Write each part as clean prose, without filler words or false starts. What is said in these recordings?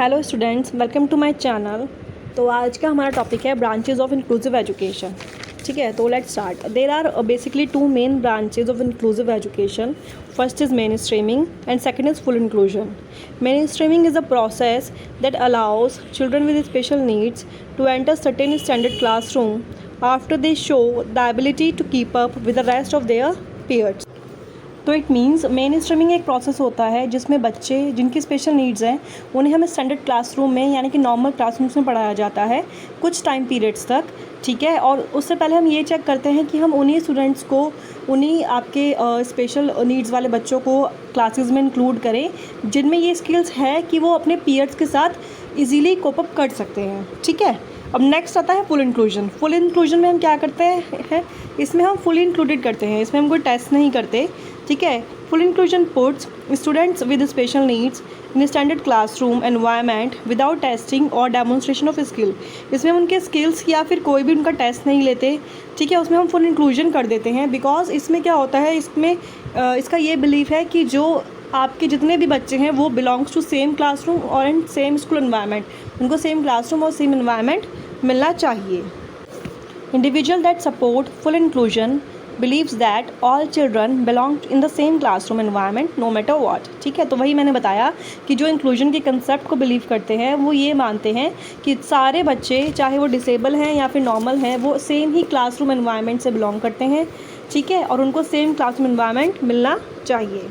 Hello students, welcome to my channel. तो आज का हमारा टॉपिक है ब्रांचेस ऑफ इंक्लूसिव एजुकेशन। ठीक है, तो let's start. There are basically two main branches of inclusive education. First is mainstreaming and second is full inclusion. Mainstreaming is a process that allows children with special needs to enter certain standard classroom after they show the ability to keep up with the rest of their peers. तो it means main streaming एक process होता है जिसमें बच्चे जिनकी special needs हैं उन्हें हमें स्टैंडर्ड क्लासरूम में यानी कि नॉर्मल क्लासरूम्स में पढ़ाया जाता है कुछ टाइम पीरियड्स तक. ठीक है, और उससे पहले हम ये चेक करते हैं कि हम उन्हीं स्टूडेंट्स को उन्हीं आपके स्पेशल नीड्स वाले बच्चों को क्लासेस में इंक्लूड करें जिनमें ये स्किल्स है कि वो अपने पीयर्स के साथ इजीली कोप अप कर सकते हैं. ठीक है, अब नेक्स्ट आता है फुल इंक्लूजन. फुल इंक्लूजन में हम क्या करते हैं, इसमें हम फुली इंक्लूडेड करते हैं, इसमें हम कोई टेस्ट नहीं करते. ठीक है, full inclusion puts students with special needs in standard classroom environment without testing और डेमोन्स्ट्रेशन ऑफ स्किल. इसमें हम उनके स्किल्स या फिर कोई भी उनका टेस्ट नहीं लेते. ठीक है, उसमें हम फुल इंक्लूजन कर देते हैं. बिकॉज इसमें क्या होता है, इसमें इसका ये बिलीफ है कि जो आपके जितने भी बच्चे हैं वो बिलोंग्स टू सेम क्लासरूम और एंड सेम स्कूल एनवायरनमेंट. उनको सेम क्लासरूम और सेम एनवायरनमेंट मिलना चाहिए. Individual that support full inclusion believes that all children belong in the same classroom environment no matter what. ठीक है, तो वही मैंने बताया कि जो इंक्लूजन के कंसेप्ट को बिलीव करते हैं वो ये मानते हैं कि सारे बच्चे चाहे वो डिसेबल हैं या फिर नॉर्मल हैं वो सेम ही क्लासरूम एनवायरनमेंट से बिलोंग करते हैं. ठीक है, और उनको सेम क्लासरूम एनवायरनमेंट मिलना चाहिए.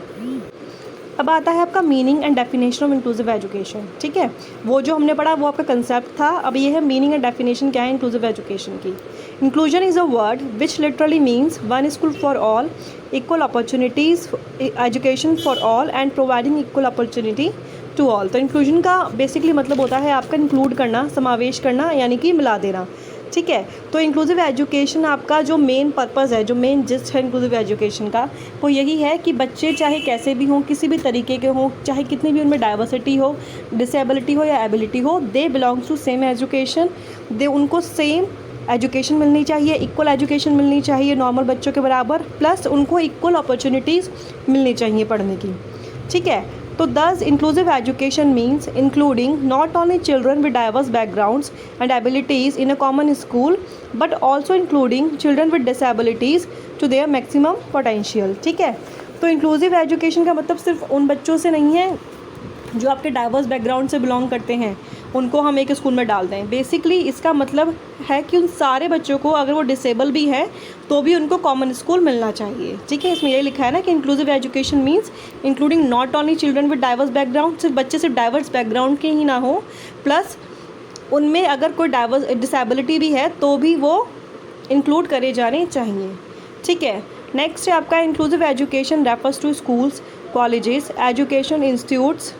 अब आता है आपका meaning and definition of inclusive education. ठीक है, वो जो हमने पढ़ा वो आपका कंसेप्ट था. अब ये है मीनिंग एंड डेफिनेशन क्या है इंक्लूसिव एजुकेशन की. Inclusion is a word which literally means one school for all, equal opportunities, education for all and providing equal opportunity to all. तो इंक्लूजन का बेसिकली मतलब होता है आपका इंक्लूड करना, समावेश करना, यानी कि मिला देना. ठीक है, तो इंक्लूसिव एजुकेशन आपका जो मेन पर्पज़ है, जो मेन जिस्ट है इंक्लूसिव एजुकेशन का, वो यही है कि बच्चे चाहे कैसे भी हों, किसी भी तरीके के हों, चाहे कितनी भी उनमें डाइवर्सिटी हो, डिसेबिलिटी हो या एबिलिटी हो, they belongs to same education. दे उनको सेम एजुकेशन मिलनी चाहिए, इक्वल एजुकेशन मिलनी चाहिए नॉर्मल बच्चों के बराबर, प्लस उनको इक्वल अपॉर्चुनिटीज़ मिलनी चाहिए पढ़ने की. ठीक है, तो thus inclusive education means including not only children with diverse backgrounds and abilities in a common school but also including children with disabilities to their maximum potential. ठीक है, तो इंक्लूसिव एजुकेशन का मतलब सिर्फ उन बच्चों से नहीं है जो आपके डाइवर्स बैकग्राउंड से बिलोंग करते हैं उनको हम एक स्कूल में डाल दें. बेसिकली इसका मतलब है कि उन सारे बच्चों को, अगर वो डिसेबल भी है तो भी उनको कॉमन स्कूल मिलना चाहिए. ठीक है, इसमें ये लिखा है ना कि inclusive education means including not only children with diverse background. सिर्फ बच्चे सिर्फ डाइवर्स बैकग्राउंड के ही ना हो, प्लस उनमें अगर कोई डाइवर्स डिसेबिलिटी भी है तो भी वो इंक्लूड करे जाने चाहिए. ठीक है, नेक्स्ट है आपका inclusive education refers to schools, colleges, education institutes,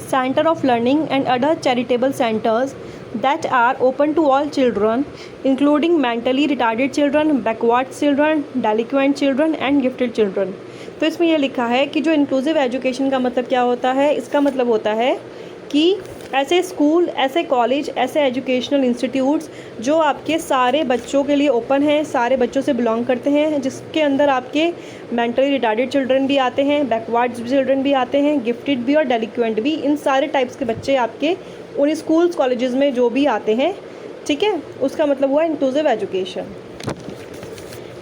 center of learning and other charitable centers that are open to all children including mentally retarded children, backward children, delinquent children and gifted children. तो इसमें यह लिखा है कि जो inclusive education का मतलब क्या होता है, इसका मतलब होता है कि ऐसे स्कूल, ऐसे कॉलेज, ऐसे एजुकेशनल इंस्टीट्यूट्स जो आपके सारे बच्चों के लिए ओपन हैं, सारे बच्चों से बिलोंग करते हैं, जिसके अंदर आपके मेंटली रिटार्डेड चिल्ड्रन भी आते हैं, बैकवर्ड चिल्ड्रन भी आते हैं, गिफ्टेड भी और डेलिक्वेंट भी. इन सारे टाइप्स के बच्चे आपके उन स्कूल्स कॉलेजेस में जो भी आते हैं. ठीक है, उसका मतलब हुआ inclusive education.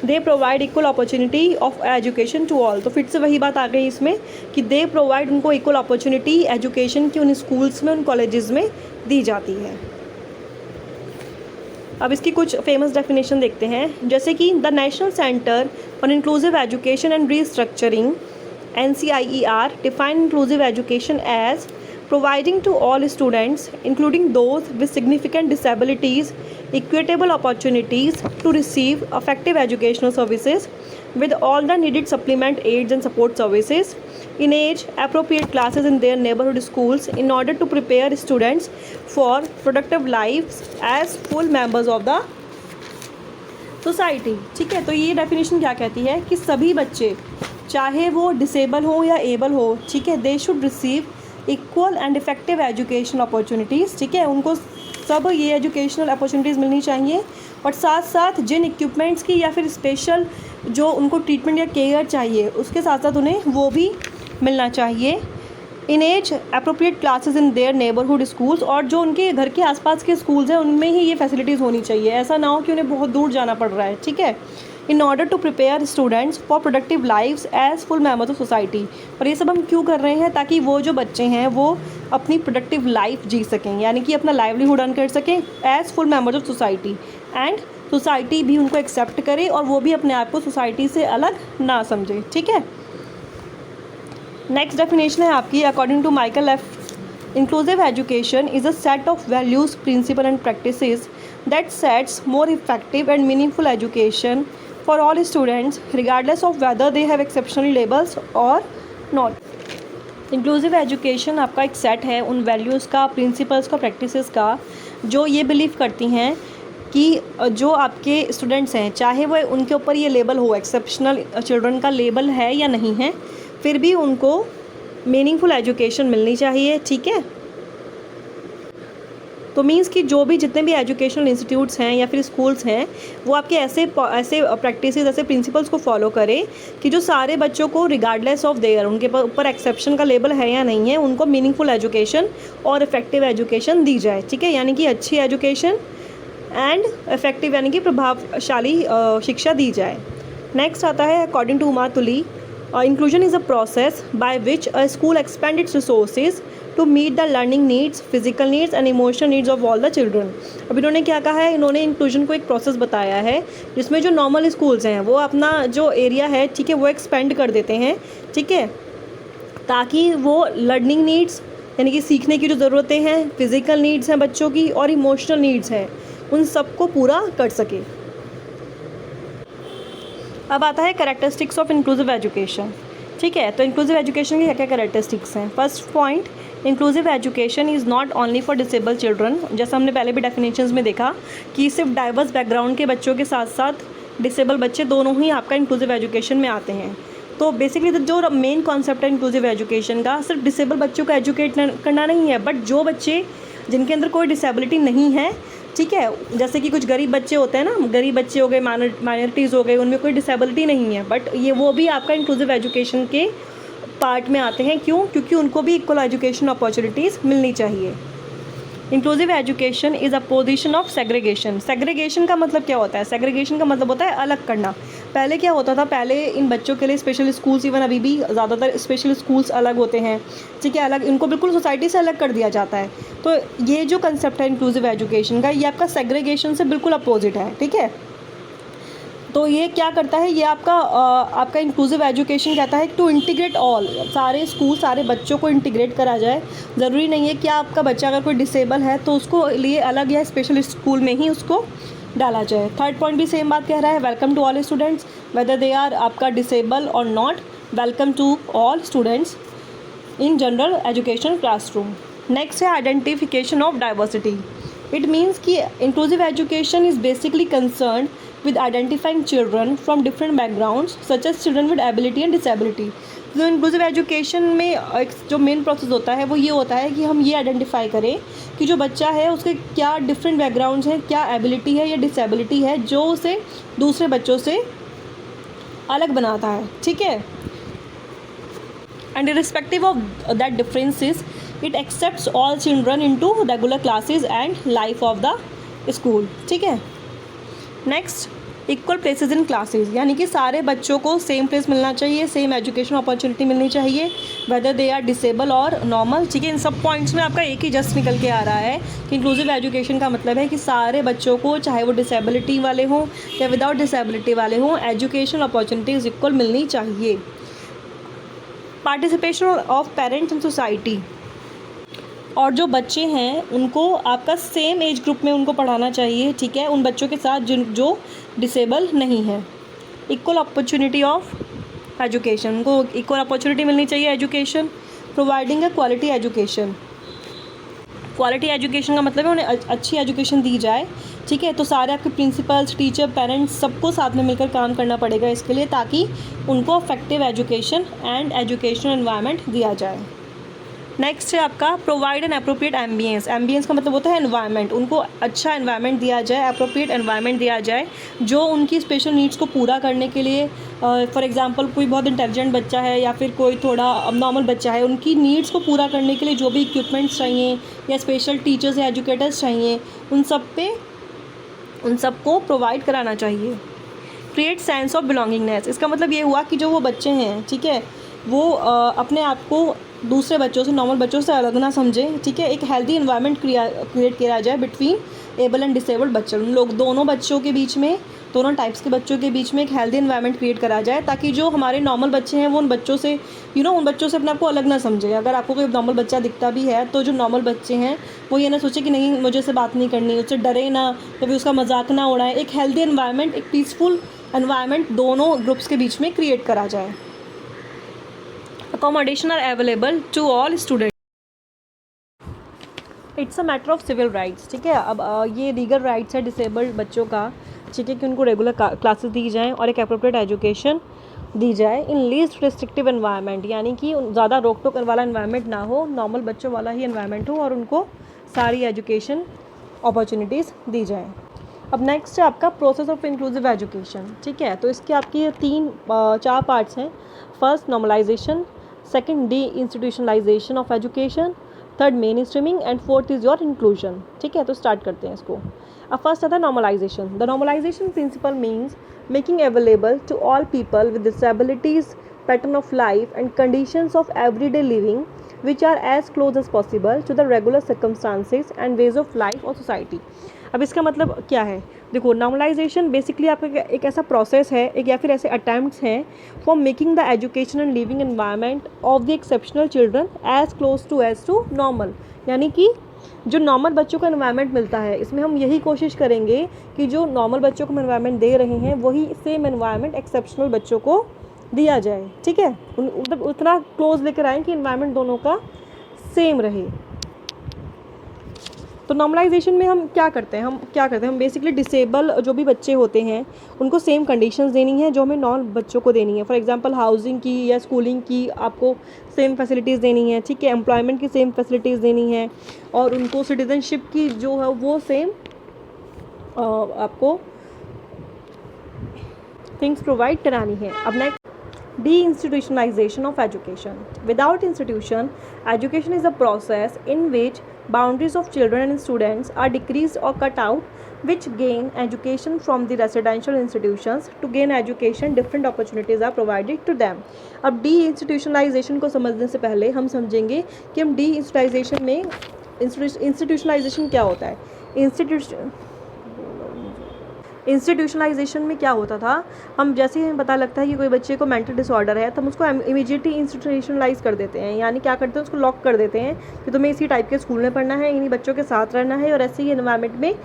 They provide equal opportunity of education to all. तो फिर से वही बात आ गई इसमें कि दे प्रोवाइड, उनको इक्वल अपॉर्चुनिटी एजुकेशन की उन स्कूल्स में, उन कॉलेजेस में दी जाती है. अब इसकी कुछ फेमस डेफिनेशन देखते हैं, जैसे कि the national centre for inclusive education and restructuring NCIER define inclusive education as providing to all students including those with significant disabilities equitable opportunities to receive effective educational services with all the needed supplement aids and support services in age appropriate classes in their neighborhood schools in order to prepare students for productive lives as full members of the society. ठीक है, तो ये definition क्या कहती है कि सभी बच्चे चाहे वो डिसेबल हो या एबल हो, ठीक है, they should receive equal and effective education opportunities. ठीक है, उनको सब ये एजुकेशनल अपॉर्चुनिटीज़ मिलनी चाहिए और साथ साथ जिन इक्विपमेंट्स की या फिर स्पेशल जो उनको ट्रीटमेंट या केयर चाहिए उसके साथ साथ उन्हें वो भी मिलना चाहिए. In age appropriate classes in their neighbourhood schools, और जो उनके घर के आसपास के स्कूल्स हैं उनमें ही ये फैसिलिटीज़ होनी चाहिए, ऐसा ना हो कि उन्हें बहुत दूर जाना पड़ रहा है, ठीक है। In order to prepare students for productive lives as full members of society. और ये सब हम क्यों कर रहे हैं, ताकि वो जो बच्चे हैं वो अपनी प्रोडक्टिव लाइफ जी सकें, यानी कि अपना लाइवलीहुड अर्न कर सकें as full members of society, and society भी उनको एक्सेप्ट करे और वो भी अपने आप को सोसाइटी से अलग ना समझे, ठीक है। नेक्स्ट डेफिनेशन है आपकी, according to Michael F, inclusive education is a set of values, principle and practices that sets more effective and meaningful education for all students regardless of whether they have exceptional labels और not. Inclusive education आपका एक set है उन values का, principles का, practices का, जो ये बिलीव करती हैं कि जो आपके स्टूडेंट्स हैं, चाहे वह उनके ऊपर ये लेबल हो, एक्सेप्शनल चिल्ड्रन का लेबल है या नहीं है, फिर भी उनको मीनिंगफुल एजुकेशन मिलनी चाहिए, ठीक है। तो मीन्स कि जो भी जितने भी एजुकेशनल इंस्टीट्यूट्स हैं या फिर स्कूल्स हैं वो आपके ऐसे प्रैक्टिसेस, ऐसे प्रिंसिपल्स को फॉलो करें कि जो सारे बच्चों को रिगार्डलेस ऑफ देयर, उनके ऊपर एक्सेप्शन का लेबल है या नहीं है, उनको मीनिंगफुल एजुकेशन और इफेक्टिव एजुकेशन दी जाए, ठीक है। यानी कि अच्छी एजुकेशन एंड इफेक्टिव यानी कि प्रभावशाली शिक्षा दी जाए। नेक्स्ट आता है according to Uma Tuli, inclusion is a process by which a school expand its resources to meet the learning needs, physical needs and emotional needs of all the children. अब इन्होंने क्या कहा है, इन्होंने इंक्लूजन को एक प्रोसेस बताया है जिसमें जो नॉर्मल स्कूल्स हैं वो अपना जो एरिया है, ठीक है, वो एक्सपेंड कर देते हैं, ठीक है, ताकि वो लर्निंग नीड्स यानी कि सीखने की जो ज़रूरतें हैं, फिजिकल नीड्स हैं बच्चों की और इमोशनल नीड्स हैं, उन सबको पूरा कर सके। अब आता है कैरेक्टरिस्टिक्स ऑफ इंक्लूसिव एजुकेशन, ठीक है। तो इंक्लूसिव एजुकेशन की क्या क्या कैरेक्टरिस्टिक्स हैं। First point, inclusive education is not only for disable children, जैसा हमने पहले भी डेफिनेशंस में देखा कि सिर्फ डाइवर्स बैकग्राउंड के बच्चों के साथ साथ डिसेबल बच्चे दोनों ही आपका इंक्लूसिव एजुकेशन में आते हैं। तो बेसिकली जो मेन कॉन्सेप्ट है इंक्लूसिव एजुकेशन का, सिर्फ डिसेबल बच्चों को एजुकेट करना नहीं है, बट जो बच्चे जिनके अंदर कोई डिसेबिलिटी नहीं है, ठीक है, जैसे कि कुछ गरीब बच्चे होते हैं ना, गरीब बच्चे हो गए, माइनॉरिटीज़ हो गए, उनमें कोई डिसेबिलिटी नहीं है, बट ये वो भी आपका इंक्लूसिव एजुकेशन के पार्ट में आते हैं। क्यों? क्योंकि उनको भी इक्वल एजुकेशन अपॉर्चुनिटीज़ मिलनी चाहिए। Inclusive education is opposition of segregation. Segregation का मतलब क्या होता है? सेग्रीगेशन का मतलब होता है अलग करना। पहले क्या होता था, पहले इन बच्चों के लिए स्पेशल स्कूल्स, इवन अभी भी ज़्यादातर स्पेशल स्कूल्स अलग होते हैं, ठीक है, अलग, इनको बिल्कुल सोसाइटी से अलग कर दिया जाता है। तो ये जो कंसेप्ट है इंक्लूसिव एजुकेशन का, ये आपका सेग्रीगेशन से बिल्कुल अपोजिट है, ठीक है। तो ये क्या करता है, ये आपका इंक्लूसिव एजुकेशन कहता है टू इंटीग्रेट ऑल, सारे स्कूल, सारे बच्चों को इंटीग्रेट करा जाए। ज़रूरी नहीं है कि आपका बच्चा अगर कोई डिसेबल है तो उसको लिए अलग या स्पेशल स्कूल में ही उसको डाला जाए। थर्ड पॉइंट भी सेम बात कह रहा है, welcome to all students whether they are आपका डिसेबल और not, welcome to all students in general education classroom. Next है identification of diversity. It means कि inclusive education is basically concern with identifying children from different backgrounds such as children with ability and disability। तो inclusive education में एक जो main process होता है वो ये होता है कि हम ये आइडेंटिफाई करें कि जो बच्चा है उसके क्या डिफरेंट बैकग्राउंड्स हैं, क्या एबिलिटी है या डिसेबिलिटी है जो उसे दूसरे बच्चों से अलग बनाता है, ठीक है। And irrespective of that differences it accepts all children into regular classes and life of the school, ठीक है। Next, equal places in classes, यानी कि सारे बच्चों को सेम प्लेस मिलना चाहिए, सेम एजुकेशन अपॉर्चुनिटी मिलनी चाहिए, वेदर दे आर डिसेबल और नॉर्मल, ठीक है। इन सब पॉइंट्स में आपका एक ही जस्ट निकल के आ रहा है कि इंक्लूसिव एजुकेशन का मतलब है कि सारे बच्चों को, चाहे वो डिसेबिलिटी वाले हों या विदाउट डिसेबिलिटी वाले हों, एजुकेशन अपॉर्चुनिटीज़ इक्वल मिलनी चाहिए। Participation of parents in society, और जो बच्चे हैं उनको आपका सेम एज ग्रुप में उनको पढ़ाना चाहिए, ठीक है, उन बच्चों के साथ जो डिसेबल नहीं है। इक्वल अपॉर्चुनिटी ऑफ एजुकेशन, उनको इक्वल अपॉर्चुनिटी मिलनी चाहिए education. Providing a quality education, quality education का मतलब है उन्हें अच्छी एजुकेशन दी जाए, ठीक है। तो सारे आपके प्रिंसिपल्स, टीचर, पेरेंट्स सबको साथ में मिलकर काम करना पड़ेगा इसके लिए, ताकि उनको effective education and educational environment दिया जाए। नेक्स्ट है आपका provide an appropriate ambience. Ambience का मतलब होता है एनवायरनमेंट, उनको अच्छा एनवायरनमेंट दिया जाए, अप्रोप्रिएट एनवायरनमेंट दिया जाए जो उनकी स्पेशल नीड्स को पूरा करने के लिए, फॉर एग्जांपल कोई बहुत इंटेलिजेंट बच्चा है या फिर कोई थोड़ा अबनॉर्मल बच्चा है, उनकी नीड्स को पूरा करने के लिए जो भी इक्विपमेंट्स चाहिए या स्पेशल टीचर्स या एजुकेटर्स चाहिए उन सबको प्रोवाइड कराना चाहिए। क्रिएट सेंस ऑफ बिलोंगिंगनेस, इसका मतलब ये हुआ कि जो वो बच्चे हैं, ठीक है, वो अपने आप को दूसरे बच्चों से, नॉर्मल बच्चों से अलग ना समझें, ठीक है। एक हेल्दी इन्वायरमेंट क्रिएट किया जाए बिटवीन एबल एंड डिसेबल्ड बच्चे, उन लोग दोनों बच्चों के बीच में, दोनों टाइप्स के बच्चों के बीच में एक हेल्दी इन्वायरमेंट क्रिएट करा जाए, ताकि जो हमारे नॉर्मल बच्चे हैं वो उन बच्चों से उन बच्चों से अपने आप को अलग ना समझे। अगर आपको कोई नॉर्मल बच्चा दिखता भी है तो जो नॉर्मल बच्चे हैं वो ये ना सोचे कि नहीं मुझे से बात नहीं करनी, उससे डरे ना, तो फिर उसका मजाक ना उड़ाए। एक हेल्दी इन्वायरमेंट, एक पीसफुल एनवायरनमेंट दोनों ग्रुप्स के बीच में क्रिएट करा जाए। Accommodation are available to all student. It's a matter of civil rights, ठीक है। अब ये लीगल राइट्स है डिसेबल्ड बच्चों का, ठीक है, कि उनको रेगुलर क्लासेस दी जाएँ और एक अप्रोप्रिएट एजुकेशन दी जाए इन लीस्ट रिस्ट्रिक्टिव एनवायरनमेंट, यानी कि ज़्यादा रोक टोक वाला एनवायरनमेंट ना हो, नॉर्मल बच्चों वाला ही एनवायरनमेंट हो और उनको सारी एजुकेशन अपॉर्चुनिटीज़ दी जाएँ। अब नेक्स्ट है आपका प्रोसेस ऑफ इंक्लूसिव एजुकेशन, ठीक है। तो इसके आपकी 4 पार्ट्स हैं। First normalisation, second deinstitutionalisation of education, third mainstreaming and fourth is your inclusion, ठीक है। तो स्टार्ट करते हैं इसको। अब फर्स्ट आता है normalisation. The normalisation principle means making available to all people with disabilities pattern of life and conditions of everyday living which are as close as possible to the regular circumstances and ways of life or society। अब इसका मतलब क्या है, देखो normalisation basically आपका एक ऐसा process है, एक या फिर ऐसे अटैम्प्ट्स हैं for making the education and living environment of the exceptional children as close to normal, यानी कि जो नॉर्मल बच्चों को एनवायरनमेंट मिलता है इसमें हम यही कोशिश करेंगे कि जो नॉर्मल बच्चों को हम एनवायरनमेंट दे रहे हैं वही सेम एनवायरनमेंट एक्सेप्शनल बच्चों को दिया जाए, ठीक है। मतलब उतना क्लोज लेकर आएँ कि एनवायरनमेंट दोनों का सेम रहे। तो नॉर्मलाइजेशन में हम क्या करते हैं, हम बेसिकली डिसेबल जो भी बच्चे होते हैं उनको सेम कंडीशंस देनी है जो हमें नॉन बच्चों को देनी है। फॉर एग्जांपल हाउसिंग की या स्कूलिंग की आपको सेम फैसिलिटीज़ देनी है, ठीक है। एम्प्लॉयमेंट की सेम फैसिलिटीज़ देनी है और उनको सिटीजनशिप की जो है वो सेम आपको थिंग्स प्रोवाइड करानी है। अब next de-institutionalization of education. Without institution, education is a process in which boundaries of children and students are decreased or cut out, which gain education from the residential institutions. To gain education, different opportunities are provided to them. अब de-institutionalization को समझने से पहले हम समझेंगे कि हम de-institutionalization में institutionalization क्या होता है। इंस्टीट्यूशनलाइजेशन में क्या होता था, हम जैसे ही हमें पता लगता है कि कोई बच्चे को मेंटल डिसऑर्डर है तो हम उसको इमीडिएटली इंस्टीट्यूशनलाइज कर देते हैं, यानी क्या करते हैं उसको लॉक कर देते हैं कि तुम्हें इसी टाइप के स्कूल में पढ़ना है, इन्हीं बच्चों के साथ रहना है और ऐसे ही एनवायरनमेंट में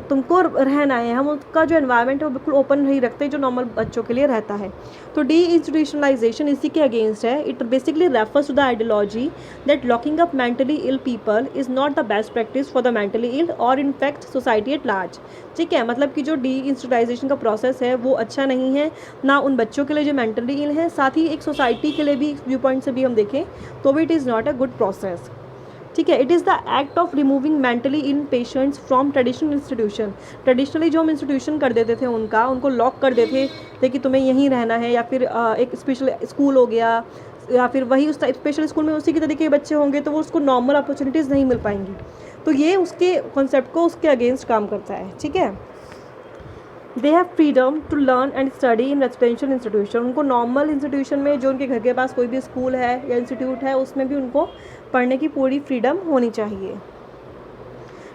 तुमको रहना है। हम उसका जो एनवायरनमेंट है वो बिल्कुल ओपन नहीं रखते जो नॉर्मल बच्चों के लिए रहता है। तो डी इंस्टीट्यूशनलाइजेशन इसी के अगेंस्ट है। It basically refers to the ideology that locking up mentally ill people is not the best practice for the mentally ill और इनफैक्ट सोसाइटी एट लार्ज, ठीक है। मतलब कि जो डी इंस्टीट्यूशनलाइजेशन का प्रोसेस है वो अच्छा नहीं है ना उन बच्चों के लिए जो मेंटली इल है, साथ ही एक सोसाइटी के लिए भी व्यू पॉइंट से भी हम देखें तो भी it is not a good process, ठीक है। It is the act of removing mentally in patients from traditional institution. Traditionally जो हम इंस्टीट्यूशन कर देते थे उनको लॉक कर देते थे कि तुम्हें यहीं रहना है, या फिर एक स्पेशल स्कूल हो गया या फिर वही उस स्पेशल स्कूल में उसी के तरीके के बच्चे होंगे तो वो उसको नॉर्मल अपॉर्चुनिटीज़ नहीं मिल पाएंगी। तो ये उसके कॉन्सेप्ट को उसके अगेंस्ट काम करता है, ठीक है। They have freedom to learn and study in residential institution. उनको नॉर्मल इंस्टीट्यूशन में जो उनके घर के पास कोई भी स्कूल है या इंस्टीट्यूट है उसमें भी उनको पढ़ने की पूरी फ्रीडम होनी चाहिए।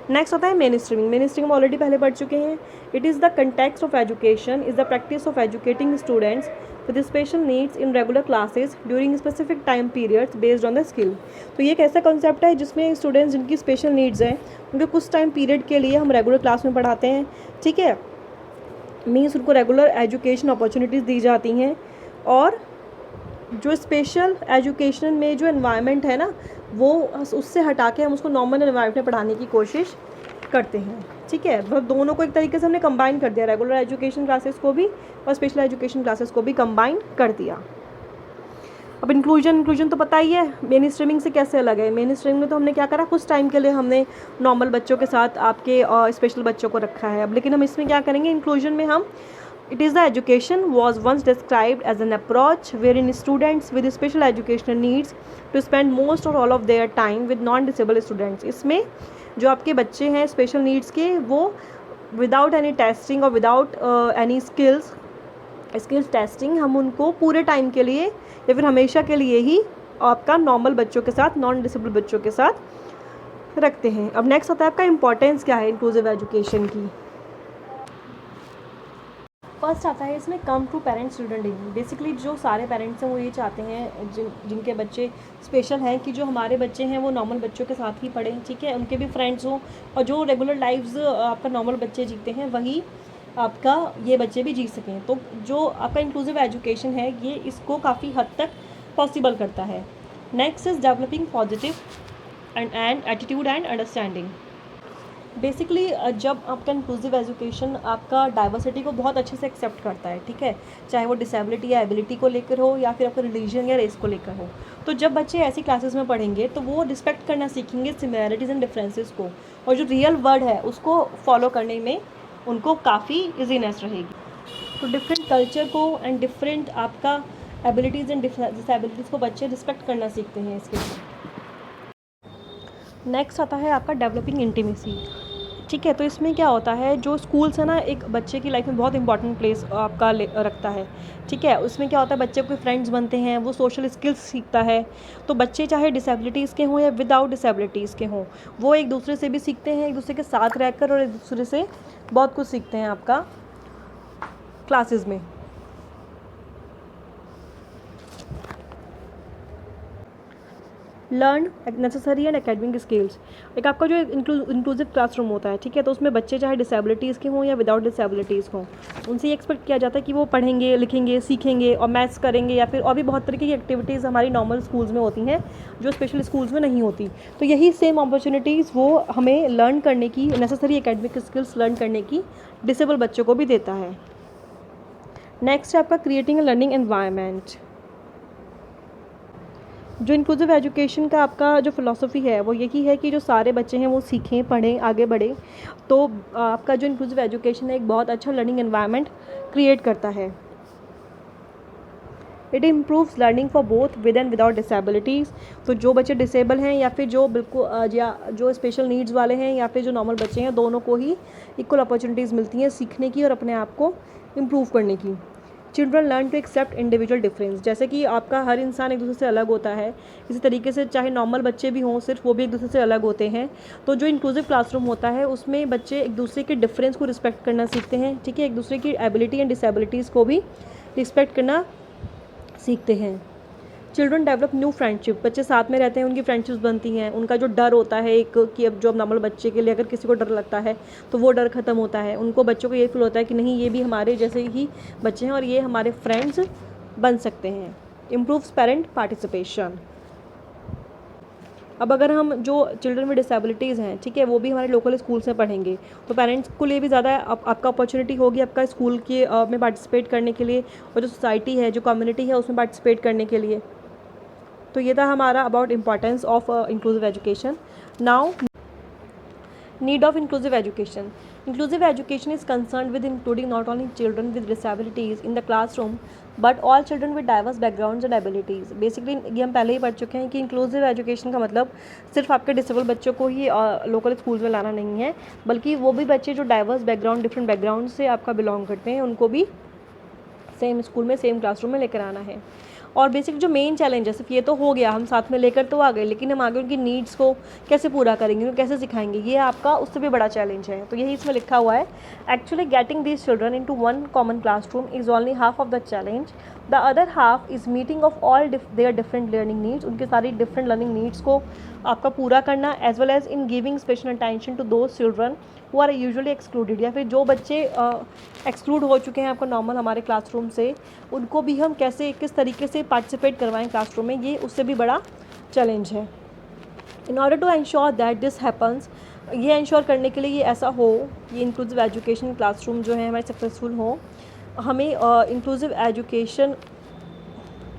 नेक्स्ट होता है main streaming. Main streaming already पहले पढ़ चुके हैं। It is the context of education is the practice of educating students with special needs in regular classes during specific time periods based on the skill. तो ये एक ऐसा concept है जिसमें स्टूडेंट्स जिनकी स्पेशल नीड्स हैं उनको कुछ टाइम पीरियड के लिए हम रेगुलर क्लास में पढ़ाते हैं, ठीक है। मीन्स उनको रेगुलर एजुकेशन अपॉर्चुनिटीज़ दी जाती हैं और जो स्पेशल एजुकेशन में जो एनवायरनमेंट है ना वो उससे हटा के हम उसको नॉर्मल एनवायरनमेंट में पढ़ाने की कोशिश करते हैं, ठीक है। मतलब दोनों को एक तरीके से हमने कंबाइन कर दिया, रेगुलर एजुकेशन क्लासेस को भी और स्पेशल एजुकेशन क्लासेस को भी कंबाइन कर दिया। अब इंक्लूजन तो पता ही है मेन स्ट्रीमिंग से कैसे अलग है। मेन स्ट्रीमिंग में तो हमने क्या करा, कुछ टाइम के लिए हमने नॉर्मल बच्चों के साथ आपके स्पेशल बच्चों को रखा है। अब लेकिन हम इसमें क्या करेंगे, इंक्लूजन में हम It is the education was once described as an approach wherein students with special educational needs to spend most or all of their time with non-disabled students। इसमें जो आपके बच्चे हैं स्पेशल नीड्स के, वो विदाउट एनी टेस्टिंग और without any skills testing हम उनको पूरे टाइम के लिए या फिर हमेशा के लिए ही आपका नॉर्मल बच्चों के साथ, नॉन डिसेबल्ड बच्चों के साथ रखते हैं। अब नेक्स्ट आता है आपका इंपॉर्टेंस क्या है इंक्लूसिव एजुकेशन की। फर्स्ट आता है इसमें come to parents children day. Basically जो सारे पेरेंट्स हैं वो ये चाहते हैं जिनके बच्चे स्पेशल हैं कि जो हमारे बच्चे हैं वो नॉर्मल बच्चों के साथ ही पढ़ें, ठीक है, उनके भी फ्रेंड्स हों, और जो रेगुलर लाइफ्स आपका नॉर्मल बच्चे जीते हैं वही आपका ये बच्चे भी जी सकें। तो जो आपका इंक्लूसिव एजुकेशन है ये इसको काफ़ी हद तक पॉसिबल करता है। Next is developing positive and attitude and understanding. Basically जब आपका इंक्लूसिव एजुकेशन आपका डाइवर्सिटी को बहुत अच्छे से एक्सेप्ट करता है, ठीक है, चाहे वो डिसेबिलिटी या एबिलिटी को लेकर हो या फिर आपका रिलीजन या रेस को लेकर हो, तो जब बच्चे ऐसी क्लासेस में पढ़ेंगे तो वो रिस्पेक्ट करना सीखेंगे सिमिलैरिटीज़ एंड डिफरेंसेस को, और जो रियल वर्ड है उसको फॉलो करने में उनको काफ़ी ईजीनेस रहेगी। तो डिफरेंट कल्चर को एंड डिफरेंट आपका एबिलिटीज़ एंड डिसेबिलिटीज़ को बच्चे रिस्पेक्ट करना सीखते हैं इसके लिए। नेक्स्ट आता है आपका डेवलपिंग इंटीमेसी, ठीक है। तो इसमें क्या होता है, जो स्कूल्स है ना एक बच्चे की लाइफ में बहुत इंपॉर्टेंट प्लेस आपका रखता है, ठीक है। उसमें क्या होता है, बच्चे को फ्रेंड्स बनते हैं, वो सोशल स्किल्स सीखता है। तो बच्चे चाहे डिसेबिलिटीज़ के हों या विदाउट डिसेबिलिटीज़ के हों, वो एक दूसरे से भी सीखते हैं, एक दूसरे के साथ रहकर, और एक दूसरे से बहुत कुछ सीखते हैं आपका क्लासेस में। Learn necessary and academic skills. एक आपका जो इंक्लूसिव क्लासरूम होता है, ठीक है, तो उसमें बच्चे चाहे डिसेबिलिटीज़ के हों या विदाउट डिसेबिलिटीज़ हों, उनसे ये एक्सपेक्ट किया जाता है कि वो पढ़ेंगे, लिखेंगे, सीखेंगे और मैथ्स करेंगे, या फिर और भी बहुत तरीके की एक्टिविटीज़ हमारी नॉर्मल स्कूल्स में होती हैं जो स्पेशल स्कूल्स में नहीं होती। तो यही सेम अपॉर्चुनिटीज़ वो हमें लर्न करने की, नेसेसरी एकेडमिक स्किल्स लर्न करने की डिसेबल बच्चों को भी देता है। नेक्स्ट है आपका क्रिएटिंग अ लर्निंग एनवायरनमेंट। जो इंक्लूसिव एजुकेशन का आपका जो फ़िलॉसफी है वो यही है कि जो सारे बच्चे हैं वो सीखें, पढ़ें, आगे बढ़ें। तो आपका जो इंक्लूसिव एजुकेशन है एक बहुत अच्छा लर्निंग एनवायरनमेंट क्रिएट करता है। It improves learning for both with and without disabilities. तो जो बच्चे डिसेबल हैं या फिर जो बिल्कुल या जो स्पेशल नीड्स वाले हैं या फिर जो नॉर्मल बच्चे हैं, दोनों को ही इक्वल अपॉर्चुनिटीज़ मिलती हैं सीखने की और अपने आप को इम्प्रूव करने की। Children learn to accept individual difference. जैसे कि आपका हर इंसान एक दूसरे से अलग होता है, इसी तरीके से चाहे नॉर्मल बच्चे भी हों सिर्फ, वो भी एक दूसरे से अलग होते हैं। तो जो इंक्लूसिव क्लासरूम होता है उसमें बच्चे एक दूसरे के डिफरेंस को रिस्पेक्ट करना सीखते हैं, ठीक है, एक दूसरे की एबिलिटी एंड डिसेबिलिटीज़ को भी रिस्पेक्ट करना सीखते हैं। Children develop new friendship. बच्चे साथ में रहते हैं, उनकी फ्रेंडशिप्स बनती हैं, उनका जो डर होता है एक कि अब जो नॉर्मल बच्चे के लिए अगर किसी को डर लगता है तो वो डर ख़त्म होता है। उनको बच्चों को ये फील होता है कि नहीं, ये भी हमारे जैसे ही बच्चे हैं और ये हमारे फ्रेंड्स बन सकते हैं। Improves parent participation. अब अगर हम जो चिल्ड्रन विद डिसेबिलिटीज़ हैं, ठीक है, वो भी हमारे लोकल स्कूल्स में पढ़ेंगे तो पेरेंट्स को लिए भी ज़्यादा आपका अपॉर्चुनिटी होगी आपका स्कूल के में पार्टिसिपेट करने के लिए, और जो सोसाइटी है, जो कम्युनिटी है, उसमें पार्टिसिपेट करने के लिए। तो ये था हमारा about importance of inclusive education. Now need of inclusive education. Inclusive education is concern with including not only children with disabilities in the classroom but all children with diverse backgrounds and abilities. Basically ये हम पहले ही पढ़ चुके हैं कि inclusive education का मतलब सिर्फ आपके डिसेबल बच्चों को ही लोकल स्कूल्स में लाना नहीं है, बल्कि वो भी बच्चे जो डाइवर्स बैकग्राउंड, डिफरेंट बैकग्राउंड से आपका बिलोंग करते हैं, उनको भी सेम स्कूल में, सेम क्लासरूम में लेकर आना है। और बेसिक जो मेन चैलेंज है, सिर्फ ये तो हो गया, हम साथ में लेकर तो आ गए, लेकिन हम आगे उनकी नीड्स को कैसे पूरा करेंगे, उनको कैसे सिखाएंगे, ये आपका उससे भी बड़ा चैलेंज है। तो यही इसमें लिखा हुआ है, actually getting these children into one common classroom is only half of the challenge, the other half is meeting of all their different learning needs. उनके सारी डिफरेंट लर्निंग नीड्स को आपका पूरा करना, as well as in giving special attention to those children who are usually excluded. या फिर जो बच्चे एक्सक्लूड हो चुके हैं आपको नॉर्मल हमारे क्लासरूम से, उनको भी हम कैसे, किस तरीके से पार्टिसिपेट करवाएं क्लासरूम में, ये उससे भी बड़ा चैलेंज है। In order to ensure that this happens, ये इंश्योर करने के लिए ये ऐसा हो, ये इंक्लूसिव एजुकेशन क्लासरूम जो है हमारे सक्सेसफुल हो, हमें इंक्लूसिव एजुकेशन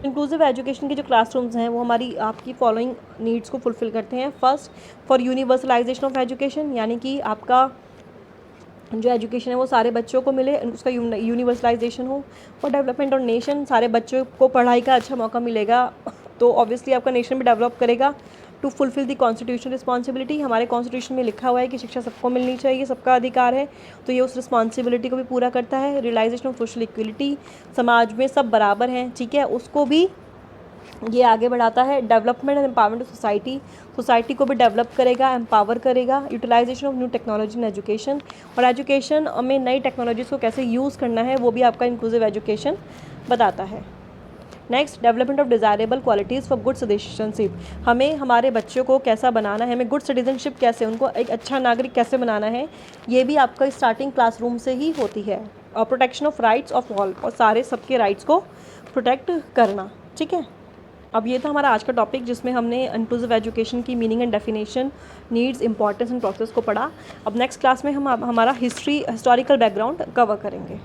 इंक्लूसिव एजुकेशन के जो क्लासरूम्स हैं वो हमारी आपकी फॉलोइंग नीड्स को फुलफ़िल करते हैं। First, for universalization of education, यानी कि आपका जो एजुकेशन है वो सारे बच्चों को मिले, उसका यूनिवर्सलाइजेशन हो। फॉर डेवलपमेंट ऑफ नेशन, सारे बच्चों को पढ़ाई का अच्छा मौका मिलेगा तो ऑब्वियसली आपका नेशन भी डेवलप करेगा। To fulfil the constitutional responsibility, हमारे कॉन्स्टिट्यूशन में लिखा हुआ है कि शिक्षा सबको मिलनी चाहिए, सबका अधिकार है, तो ये उस रिस्पॉन्सिबिलिटी को भी पूरा करता है। रियलाइजेशन ऑफ सोशल इक्वलिटी, समाज में सब बराबर हैं, ठीक है, उसको भी ये आगे बढ़ाता है। Development and empowerment of society को भी डेवलप करेगा, एम्पावर करेगा। Utilisation of new technology in education, और एजुकेशन में नई टेक्नोलॉजीज़ को कैसे यूज़ करना है वो भी आपका इंक्लूसिव एजुकेशन बताता है। Next, development of desirable qualities for good citizenship, हमें हमारे बच्चों को कैसा बनाना है, हमें गुड सिटीजनशिप कैसे, उनको एक अच्छा नागरिक कैसे बनाना है, ये भी आपका स्टार्टिंग क्लासरूम से ही होती है। और protection of rights of all, और सारे सबके राइट्स को प्रोटेक्ट करना, ठीक है। अब ये था हमारा आज का टॉपिक जिसमें हमने इंक्लूसिव एजुकेशन की meaning and definition, needs, importance and process को पढ़ा। अब नेक्स्ट क्लास में हम हमारा हिस्टोरिकल बैकग्राउंड कवर करेंगे।